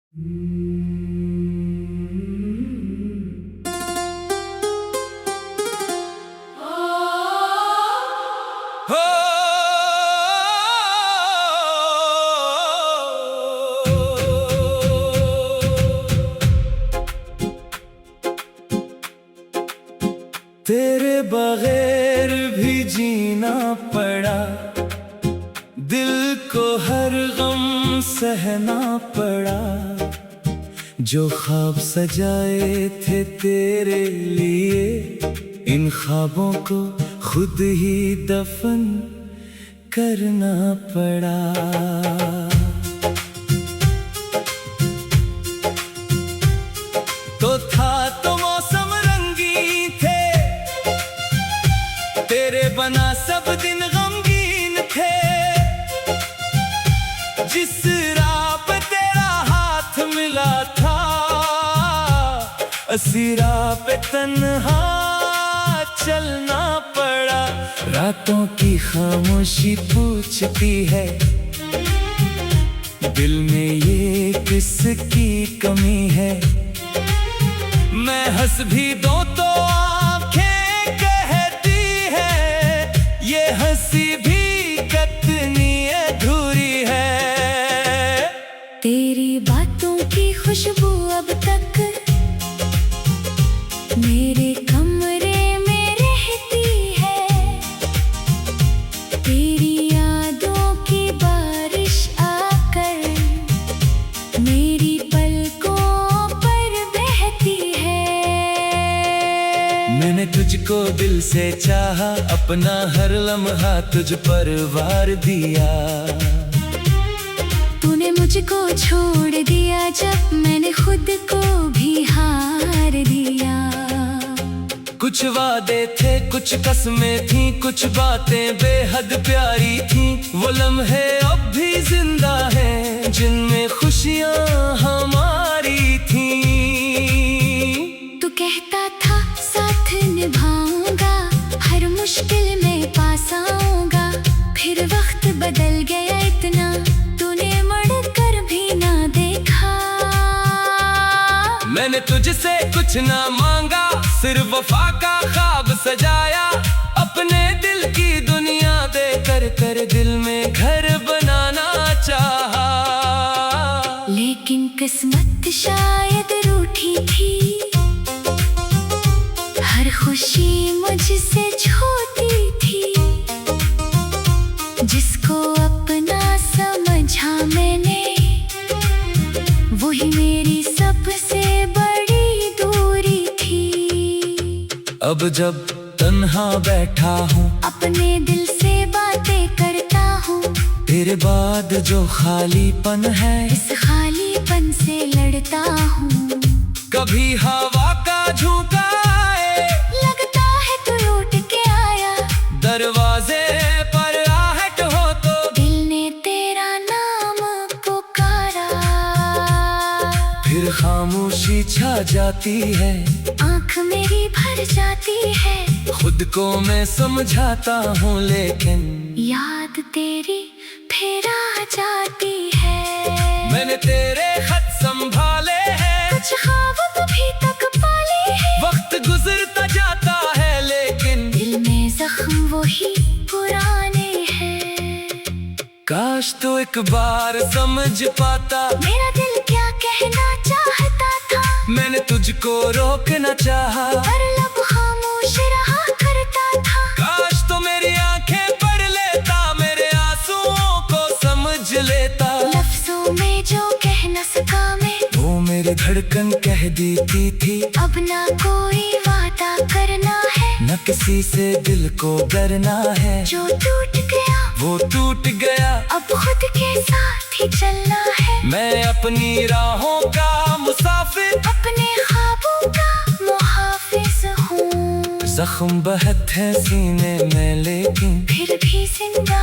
तेरे बगैर भी जीना पड़ा, दिल को हर गम सहना पड़ा। जो ख्वाब सजाए थे तेरे लिए, इन ख्वाबों को खुद ही दफन करना पड़ा। तो था तो मौसम रंगीन थे, तेरे बना सब दिन गमगीन थे। जिस राह पे तेरा हाथ मिला था, उसी राह पे तन्हा चलना पड़ा। रातों की खामोशी पूछती है, दिल में ये किसकी कमी है। मैं हंस भी दूं तो आंखें कहती है, ये हंसी भी कितनी अधूरी है। तेरी बातों की खुशबू अब तक मेरे कमरे में रहती है। तेरी यादों की बारिश आकर मेरी पलकों पर बहती है। मैंने तुझको दिल से चाहा, अपना हर लम्हा तुझ पर वार दिया। तूने मुझको छोड़ दिया जब मैंने खुद को भी हार दिया। कुछ वादे थे, कुछ कसमें थी, कुछ बातें बेहद प्यारी थी। वो लम्हे अब भी जिंदा हैं, जिनमें खुशियां हमारी थी। तू कहता था साथ निभाऊंगा, हर मुश्किल में पास आऊंगा। फिर वक्त बदल गया इतना, तूने मुड़ कर भी ना देखा। मैंने तुझसे कुछ ना मांगा, सिर्फ वफा का ख्वाब सजाया। अपने दिल की दुनिया दे कर दिल में घर बनाना चाहा। लेकिन किस्मत शायद रूठी थी, हर खुशी मुझसे छोटी थी। जिसको अपना समझा मैंने, वही मेरी सबसे बड़ी दूरी थी। अब जब तन्हा बैठा हूँ, अपने दिल से बातें करता हूँ। तेरे बाद जो खालीपन है, इस खालीपन से लड़ता हूँ। कभी हवा का झोंका आए, लगता है तू लौट के आया। दरवाजे पर आहट हो तो दिल ने तेरा नाम पुकारा। फिर खामोशी छा जाती है, आँख मेरी भर जाती है। खुद को मैं समझाता हूँ, लेकिन याद तेरी फिर आ जाती है। मैंने तेरे खत संभाले हैं, कुछ ख्वाब अभी तक पाले हैं। वक्त गुजरता जाता है, लेकिन दिल में जख्म वही पुराने हैं। काश तो एक बार समझ पाता, मेरा दिल क्या कहना चाहता था। मैंने तुझको रोकना चाहा, पर लब खामोश रहा करता था। काश तो मेरी आंखें पढ़ लेता, मेरे आंसुओं को समझ लेता। लफ्जों में जो कह न सका मैं, वो मेरी धड़कन कह देती थी। अब ना कोई वादा करना है, न किसी से दिल को डरना है। जो टूट गया वो टूट गया, अब खुद के साथ ही चलना है। मैं अपनी राहों का मुसाफिर, अपने ख्वाबों का मुहाफिज हूँ। जख्म बहुत है सीने में, लेकिन फिर भी जिंदा,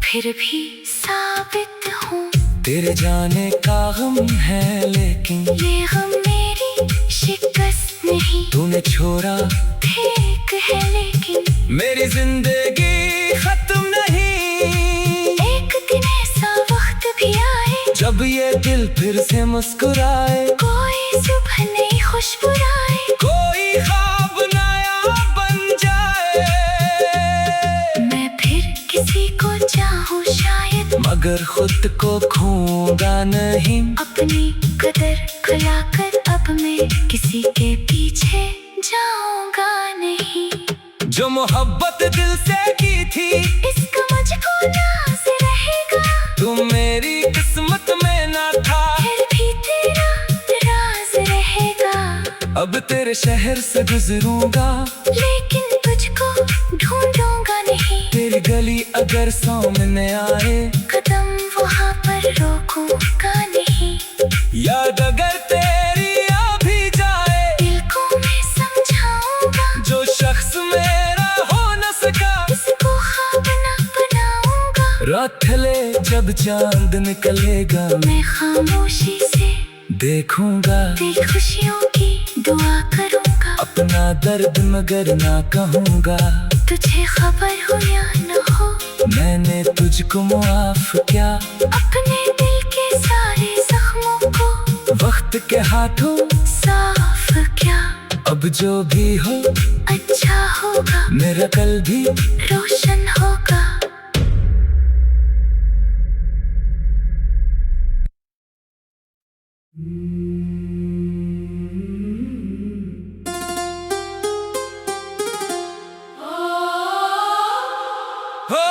फिर भी साबित हूँ। तेरे जाने का गम है, लेकिन ये गम मेरी शिकस्त नहीं। तूने छोड़ा ठीक है लेकिन मेरी जिंदगी खत्म नहीं। एक दिन ऐसा वक्त भी आए, जब ये दिल फिर से मुस्कुराए, कोई सुबह नई खुशबू आए, कोई ख्वाब नया बन जाए। मैं फिर किसी को चाहूँ शायद, मगर खुद को खोऊंगा नहीं। अपनी कदर खुलाकर अब मैं किसी के पीछे जाऊंगा नहीं। जो मोहब्बत दिल से की थी, इसका मुझको नाज रहेगा। तू मेरी किस्मत में ना था, फिर भी तेरा राज रहेगा। अब तेरे शहर से गुजरूंगा, लेकिन तुझको ढूंढूंगा नहीं। तेरी गली अगर सामने आए, कदम वहाँ पर रोकूंगा नहीं। याद अगर तेरी आ भी जाए, दिल को मैं समझाऊंगा। जो शख्स मेरा हो न सका, इसको ख्वाब ना बनाऊंगा। रात ढले जब चांद निकलेगा, मैं खामोशी से देखूंगा। तेरी खुशियों की दुआ करूंगा। अपना दर्द मगर ना कहूंगा, तुझे खबर हो या न हो, मैंने तुझको मुआफ किया। अपने दिल के सारे जख्मों को वक्त के हाथों साफ किया। अब जो भी हो अच्छा होगा, मेरा कल भी रोशन होगा। हो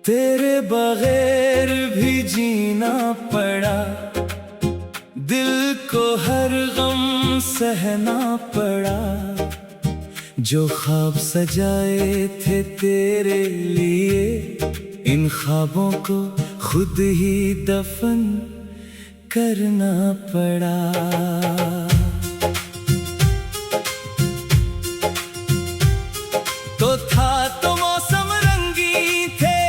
तेरे बगैर भी जीना पड़ा, दिल को हर गम सहना पड़ा। जो ख्वाब सजाए थे तेरे लिए, इन ख्वाबों को खुद ही दफन करना पड़ा। तो था तो मौसम रंगीन थे,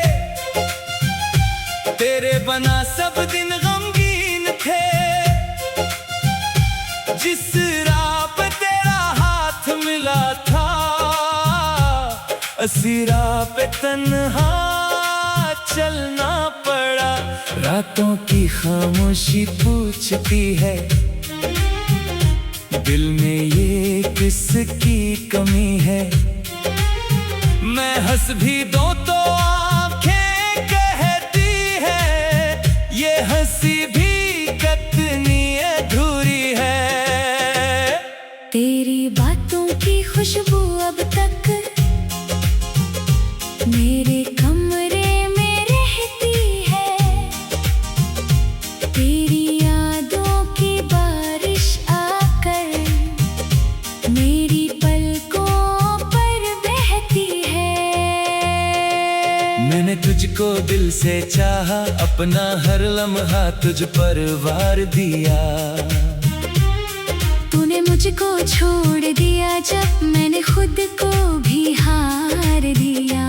तेरे बना सब दिन गमगीन थे। जिस राह पे तेरा हाथ मिला था, उसी राह पे तन्हा चलना पड़ा। रातों की खामोशी पूछती है, दिल में ये किसकी कमी है। मैं हंस भी दूं तो आंखें कहती है, ये हंसी भी कितनी अधूरी है। तेरी बातों की खुशबू अब तक मेरे कमरे में रहती है। तेरी यादों की बारिश आकर मेरी पलकों पर बहती है। मैंने तुझको दिल से चाहा, अपना हर लम्हा तुझ पर वार दिया। तूने मुझको छोड़ दिया जब मैंने खुद को भी हार दिया।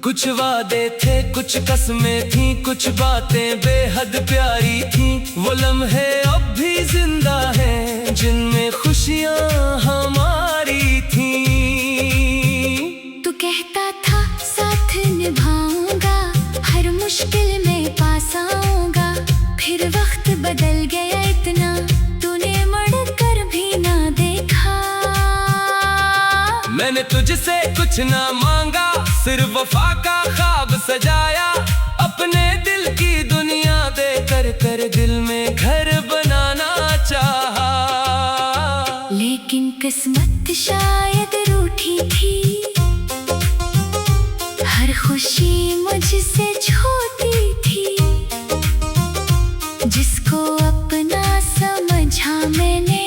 कुछ वादे थे, कुछ कस्में थी, कुछ बातें बेहद प्यारी थी। वो लम्हे अब भी जिंदा हैं, जिनमें खुशियां हमारी थी। तू कहता था साथ निभाऊंगा, हर मुश्किल में पास आऊंगा। फिर वक्त बदल गया इतना, तूने मुड़ कर भी ना देखा। मैंने तुझसे कुछ ना मांगा, सिर्फ वफा का ख्वाब सजाया। अपने दिल की दुनिया दे कर दिल में घर बनाना चाहा। लेकिन किस्मत शायद रूठी थी, हर खुशी मुझसे छोटी थी। जिसको अपना समझा मैंने,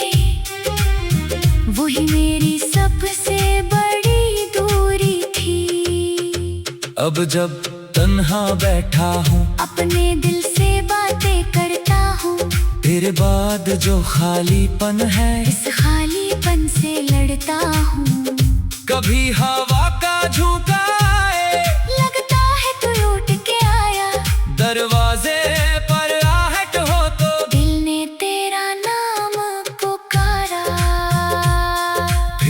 वही मेरी सबसे बड़ी दूरी थी। अब जब तन्हा बैठा हूँ, अपने दिल से बातें करता हूँ। तेरे बाद जो खालीपन है, इस खालीपन से लड़ता हूँ। कभी हवा का झोंका आए, लगता है तू लौट के आया। दरवाजे पर आहट हो तो दिल ने तेरा नाम पुकारा।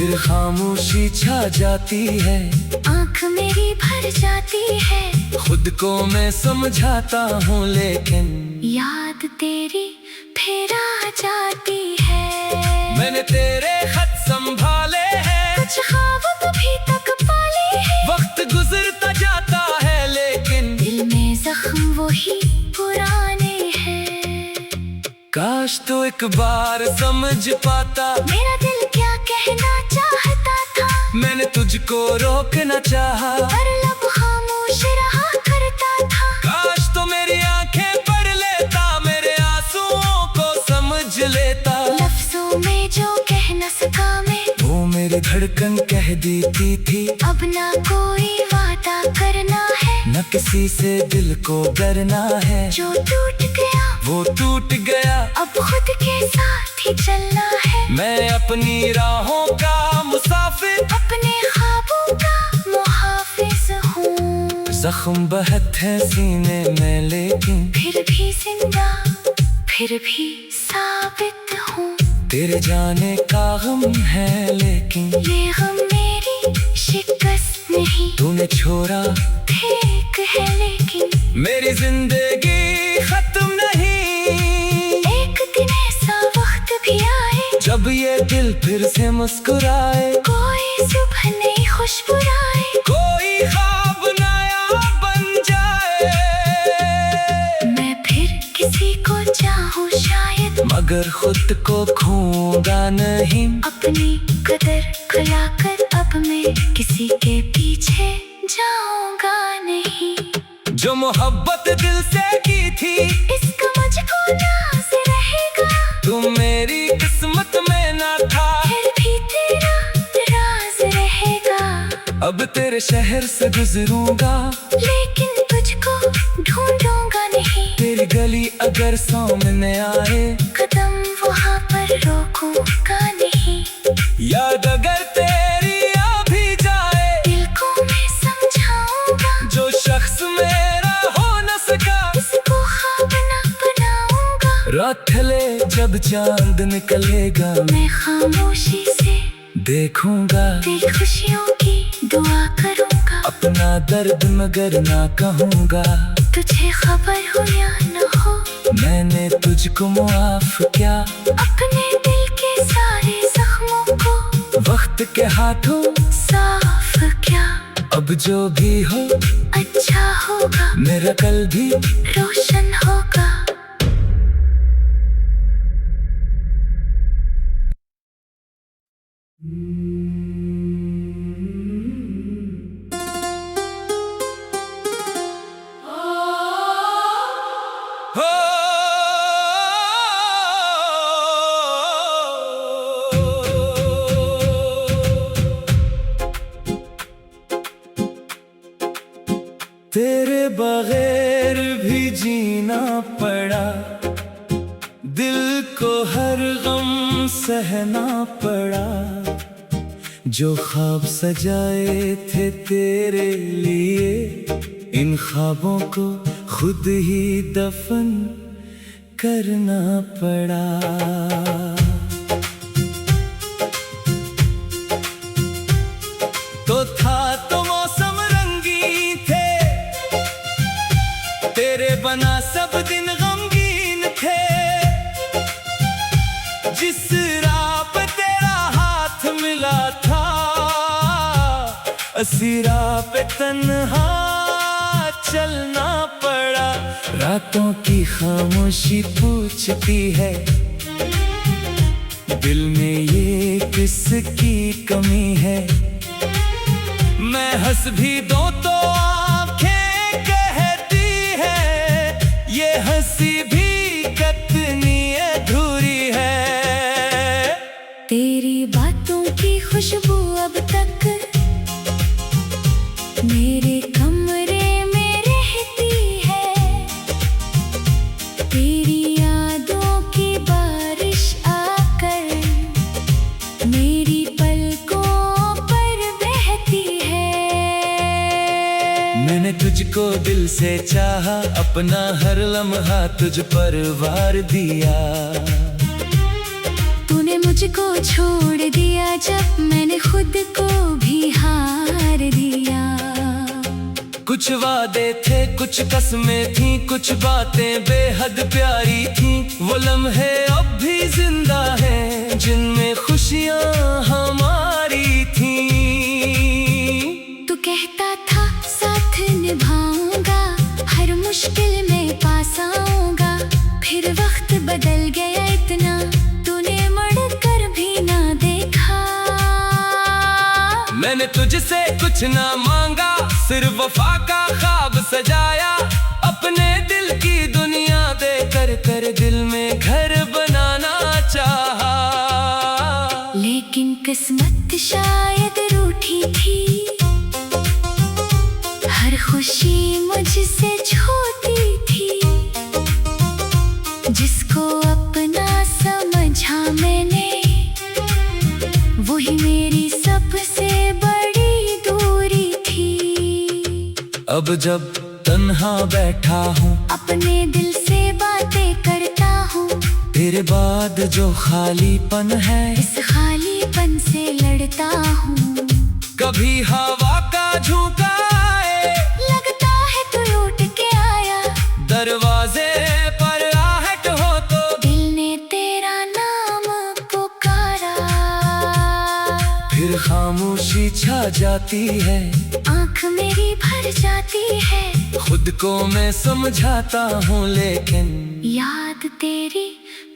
फिर खामोशी छा जाती है, आंख मेरी भर जाती है। खुद को मैं समझाता हूँ लेकिन याद तेरी फिर आ जाती है। मैंने तेरे खत संभाले हैं, कुछ ख्वाब अभी तक पाले हैं। वक्त गुजरता जाता है लेकिन दिल में जख्म वही पुराने हैं। काश तो एक बार समझ पाता, मेरा दिल क्या कहना चाहता था। मैंने तुझको रोकना चाहा, पर लब खामोश रहा करता था। काश तो मेरी आंखें पढ़ लेता, मेरे आंसुओं को समझ लेता। लफ्जों में जो कह न सका मैं, वो मेरी धड़कन कह देती थी। अब ना कोई वादा करना है, न किसी से दिल को डरना है। जो टूट गया वो टूट गया, अब खुद के साथ ही चलना है। मैं अपनी राहों का मुसाफिर, अपने ख्वाबों का मुहाफिज हूँ। जख्म बहुत है सीने में लेकिन फिर भी जिंदा, फिर भी साबित हूँ। तेरे जाने का गम है लेकिन ये गम मेरी शिकस्त नहीं, तूने छोड़ा ठीक है लेकिन मेरी जिंदगी खत्म नहीं। एक दिन ऐसा वक्त भी आए, जब ये दिल फिर से मुस्कुराए, कोई सुबह नई खुशबू आए, कोई ख्वाब नया बन जाए। मैं फिर किसी को चाहूँ शायद, मगर खुद को खोऊंगा नहीं। अपनी कदर खुलाकर अब मैं किसी के पीछे जाऊंगा नहीं। जो मोहब्बत दिल से की थी, इसका मुझको नाज रहेगा। तू मेरी किस्मत में ना था, फिर भी तेरा राज रहेगा। अब तेरे शहर से गुजरूंगा, लेकिन तुझको ढूंढूंगा नहीं। तेरी गली अगर सामने आए, कदम वहाँ पर रोकूंगा नहीं। याद अगर तेरी आ भी जाए, दिल को मैं समझाऊंगा। जो शख्स मेरा हो न सका, इसको ख्वाब ना बनाऊंगा। रात ढले जब चांद निकलेगा, मैं खामोशी से देखूंगा। तेरी खुशियों की दुआ करूंगा। अपना दर्द मगर ना कहूँगा, तुझे खबर हो या न हो, मैंने तुझको मुआफ किया। अपने दिल के सारे जख्मों को वक्त के हाथों साफ किया। अब जो भी हो अच्छा होगा, मेरा कल भी रोशन होगा। हो तेरे बगैर भी जीना पड़ा, दिल को हर गम सहना पड़ा। जो ख्वाब सजाए थे तेरे लिए, इन ख्वाबों को खुद ही दफन करना पड़ा। तो था तो मौसम रंगीन थे, तेरे बना सब दिन गमगीन थे। जिस राह पे तेरा हाथ मिला था, उसी राह पे तन्हा चलना पड़ा। रातों की खामोशी पूछती है, दिल में ये किसकी कमी है। मैं हंस भी दूं तो आंखें कहती है, ये हंसी भी कितनी अधूरी है। तेरी बातों की खुशबू अब तक मेरे कमरे में रहती है। तेरी यादों की बारिश आकर मेरी पलकों पर बहती है। मैंने तुझको दिल से चाहा, अपना हर लम्हा तुझ पर वार दिया। तूने मुझको छोड़ दिया जब मैंने कुछ वादे थे, कुछ कस्में थी, कुछ बातें बेहद प्यारी थी। वो लम्हे अब भी जिंदा हैं जिनमें खुशियां हमारी थी। तू कहता था साथ निभाऊंगा, हर मुश्किल में पास आऊंगा। फिर वक्त बदल गया इतना, तूने मुड़ कर भी ना देखा। मैंने तुझसे कुछ ना मांगा, सिर्फ वफा का ख्वाब सजाया। अपने दिल की दुनिया दे कर दिल में घर बनाना चाहा। लेकिन किस्मत शायद रूठी थी, हर खुशी मुझसे छोटी थी। जिसको अपना समझा मैंने, वही मेरी सबसे बड़ी दूरी थी। अब जब तन्हा बैठा हूँ, अपने दिल से बातें करता हूँ। तेरे बाद जो खालीपन है, इस खालीपन से लड़ता हूँ। कभी हवा का झोंका आए, लगता है तू लौट के आया। दरवाजे पर आहट हो तो दिल ने तेरा नाम पुकारा। फिर खामोशी छा जाती है, आँख मेरी भर जाती है। खुद को मैं समझाता हूँ लेकिन याद तेरी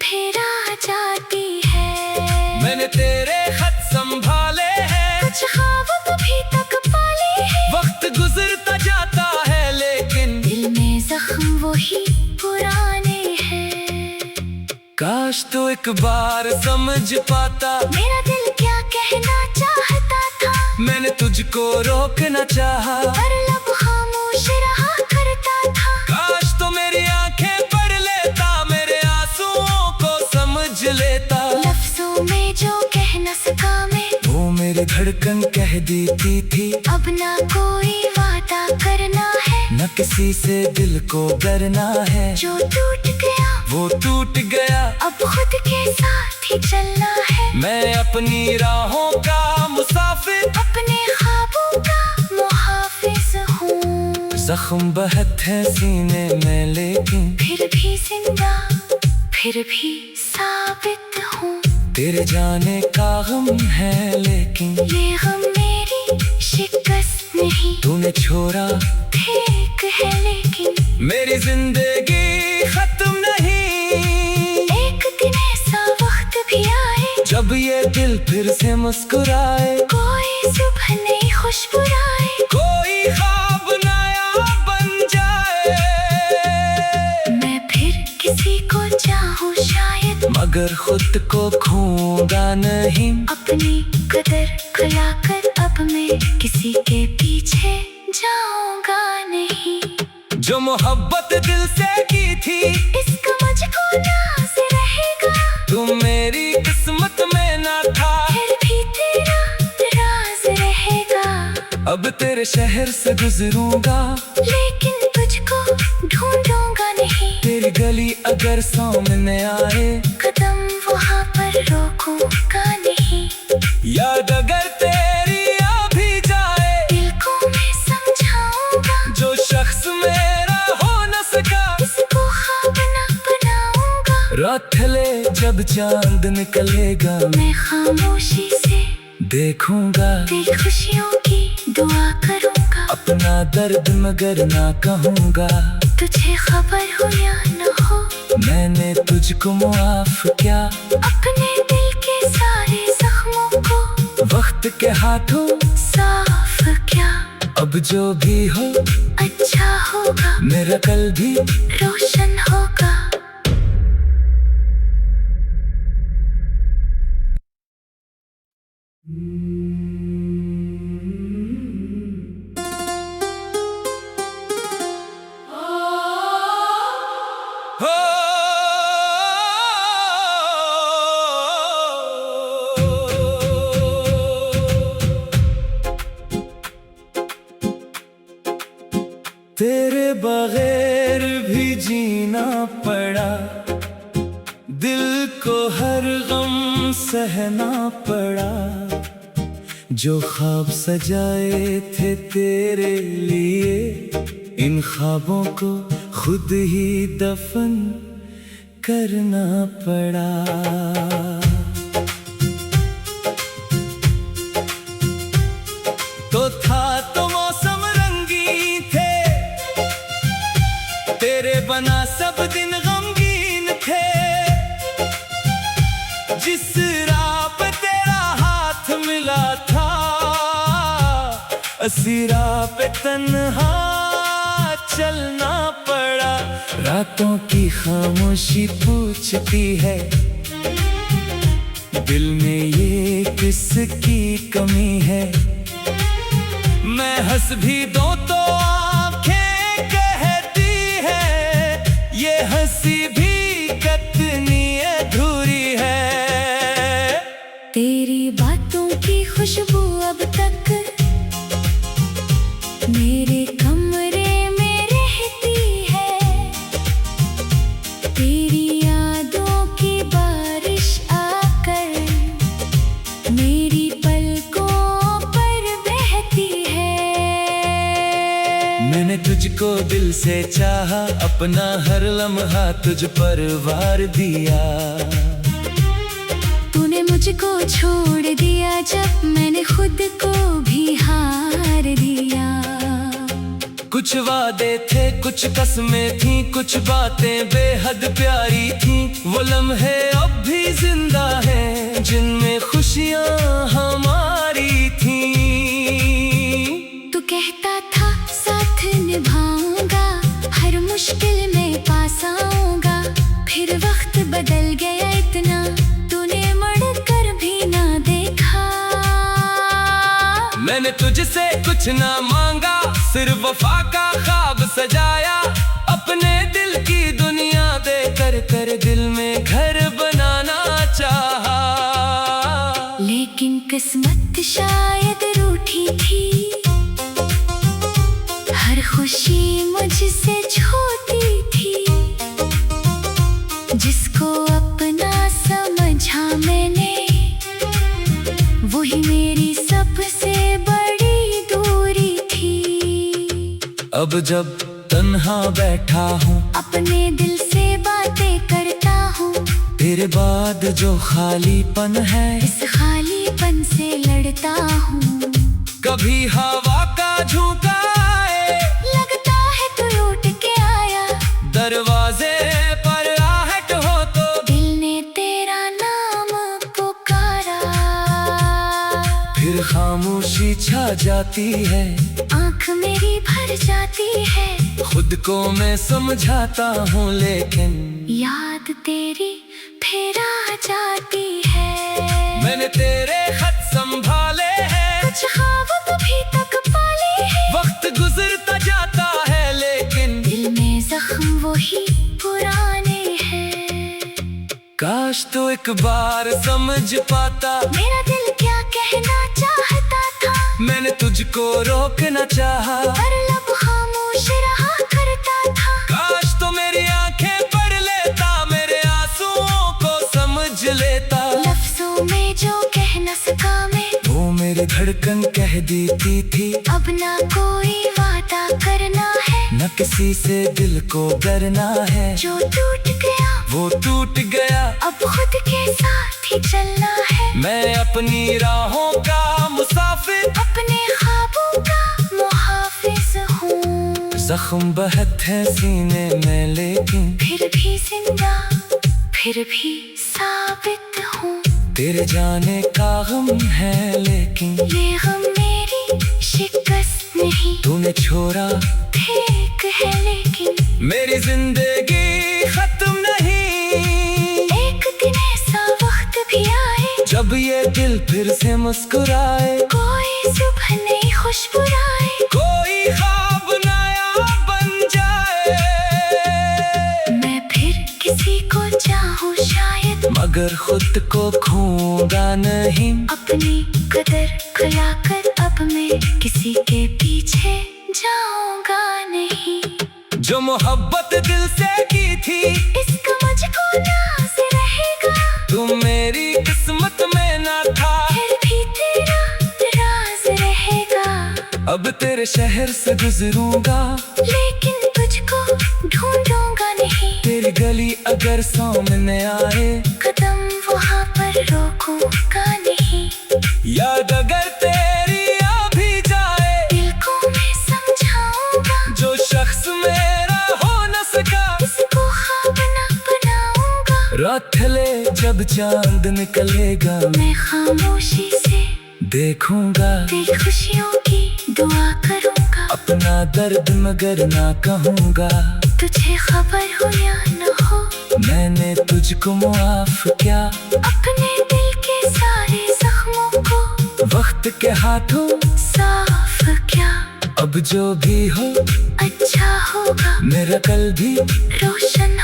फिर आ जाती है। मैंने तेरे खत संभाले हैं, कुछ ख्वाब अभी तक पाले हैं। वक्त गुजरता जाता है लेकिन दिल में जख्म वही पुराने हैं। काश तो एक बार समझ पाता, मेरा दिल क्या कहना चाहता था। मैंने तुझको रोकना चाहा, पर लब खामोश रहा करता था। काश तो मेरी आंखें पढ़ लेता, मेरे आंसुओं को समझ लेता। लफ्जों में जो कह न सका मैं, वो मेरी धड़कन कह देती थी। अब ना कोई वादा करना है, न किसी से दिल को डरना है। जो टूट गया वो टूट गया, अब खुद के साथ ही चलना है। मैं अपनी राहों का मुसाफिर, अपने ख्वाबों का मुहाफिज हूँ। जख्म बहुत है सीने में लेकिन फिर भी जिंदा, फिर भी साबित हूँ। तेरे जाने का गम है लेकिन ये गम मेरी शिकस्त नहीं, तूने छोड़ा ठीक है लेकिन मेरी जिंदगी खत्म नहीं। एक दिन ऐसा वक्त भी आए, जब ये दिल फिर से मुस्कुराए, कोई सुबह नई खुशबू आए। कोई ख्वाब नया बन जाए। मैं फिर किसी को चाहूँ शायद, मगर खुद को खोऊंगा नहीं। अपनी कदर खिलाकर अब मैं किसी के पीछे जाऊंगा नहीं। जो मोहब्बत दिल से की थी, इसका मुझको नाज रहेगा। तू मेरी किस्मत में ना था, फिर भी तेरा राज रहेगा। अब तेरे शहर से गुजरूंगा, लेकिन तुझको ढूंढूंगा नहीं। तेरी गली अगर सामने आए, कदम वहाँ पर रोकूंगा नहीं। याद अगर तेरी आ भी जाए, दिल को मैं समझाऊंगा। जो शख्स मेरा हो न सका, इसको ख्वाब न बनाऊंगा। रात ढले जब चांद निकलेगा, मैं खामोशी से देखूंगा। तेरी खुशियों की दुआ करूंगा। अपना दर्द मगर ना कहूँगा, तुझे खबर हो या न हो, मैंने तुझको मुआफ किया। अपने दिल के सारे जख्मों को वक्त के हाथों साफ किया। अब जो भी हो अच्छा होगा, मेरा कल भी रोशन होगा। हो तेरे बगैर भी जीना पड़ा, दिल को हर गम सहना पड़ा। जो ख्वाब सजाए थे तेरे लिए, इन ख्वाबों को खुद ही दफन करना पड़ा। तो था तो मौसम रंगीन थे, तेरे बना सब दिन गमगीन थे। जिस राह पे तेरा हाथ मिला था, उसी राह पे तन्हा चलना पड़ा। रातों की खामोशी पूछती है, दिल में ये किसकी कमी है। मैं हंस भी दूं तो आंखें कहती है, ये हंसी भी कितनी अधूरी है। तेरी बातों की खुशबू अब तक मेरे कमरे में रहती है। तेरी यादों की बारिश आकर मेरी पलकों पर बहती है। मैंने तुझको दिल से चाहा, अपना हर लम्हा तुझ पर वार दिया। तूने मुझको छोड़ दिया जब मैंने खुद को भी हार दिया। कुछ वादे थे, कुछ कस्में थी, कुछ बातें बेहद प्यारी थी। वो लम्हे अब भी जिंदा हैं, जिनमें खुशियां हमारी थी। तू कहता था साथ निभाऊंगा, हर मुश्किल में पास आऊंगा। फिर वक्त बदल गया इतना, तूने मुड़कर भी ना देखा। मैंने तुझसे कुछ ना मांगा, सिर्फ वफा का ख्वाब सजाया। अपने दिल की दुनिया दे कर दिल में घर बनाना चाहा। लेकिन किस्मत शायद रूठी थी, हर खुशी मुझसे छोटी थी। जिसको अपना समझा मैंने, वही मेरी सबसे बड़ी दूरी थी। अब जब तन्हा बैठा हूँ, अपने दिल से बातें करता हूँ। तेरे बाद जो खालीपन है, इस खालीपन से लड़ता हूँ। कभी हवा का झोंका आए, लगता है तू लौट के आया। दरवाजे पर आहट हो तो दिल ने तेरा नाम पुकारा। फिर खामोशी छा जाती है, आँख मेरी भर जाती है। खुद को मैं समझाता हूँ, लेकिन याद तेरी फिर आ जाती है। मैंने तेरे खत संभाले हैं, कुछ ख्वाब अभी तक पाले हैं। वक्त गुजरता जाता है, लेकिन दिल में जख्म वही पुराने हैं। काश तो एक बार समझ पाता, मेरा दिल क्या कहना चाहता था। मैंने तुझको रोकना चाहा, पर लब खामोश रहा करता था। काश तो मेरी आंखें पढ़ लेता, मेरे आंसुओं को समझ लेता। लफ्जों में जो कह न सका मैं, वो मेरी धड़कन कह देती थी। अब ना कोई वादा करना है, न किसी से दिल को डरना है। जो टूट गया वो टूट गया, अब खुद के साथ ही चलना है। मैं अपनी राहों का मुसाफिर, अपने ख्वाबों का मुहाफिज हूँ। जख्म बहुत है सीने में, लेकिन फिर भी जिंदा, फिर भी साबित हूँ। तेरे जाने का गम है, लेकिन ये गम मेरी शिकस्त नहीं। तूने छोड़ा ठीक है लेकिन मेरी जिंदगी खत्म नहीं। एक दिन ऐसा वक्त भी आए, जब ये दिल फिर से मुस्कुराए। कोई सुबह नई खुशबुराए, कोई ख्वाब नया बन जाए। मैं फिर किसी को चाहूँ शायद, मगर खुद को खोऊंगा नहीं। अपनी कदर खिलाकर अब मैं किसी के पीछे जाऊंगा नहीं। जो मोहब्बत दिल से की थी, इसका मुझको नाज रहेगा। तू मेरी किस्मत में ना था, फिर भी तेरा अब तेरे शहर से गुजरूंगा, लेकिन तुझको ढूंढूंगा नहीं। तेरी गली अगर सामने आए, कदम वहाँ पर रोकूंगा नहीं। याद अगर तेरी आ भी जाए, दिल को मैं समझाऊंगा। जो शख्स मेरा हो न सका, इसको ख्वाब न बनाऊंगा। रात ढले जब चांद निकलेगा, मैं खामोशी से देखूंगा। तेरी खुशियों की दुआ करूंगा। अपना दर्द मगर ना कहूंगा, तुझे खबर हो या न हो, मैंने तुझको मुआफ किया। अपने दिल के सारे जख्मों को वक्त के हाथों साफ किया। अब जो भी हो अच्छा होगा, मेरा कल भी रोशन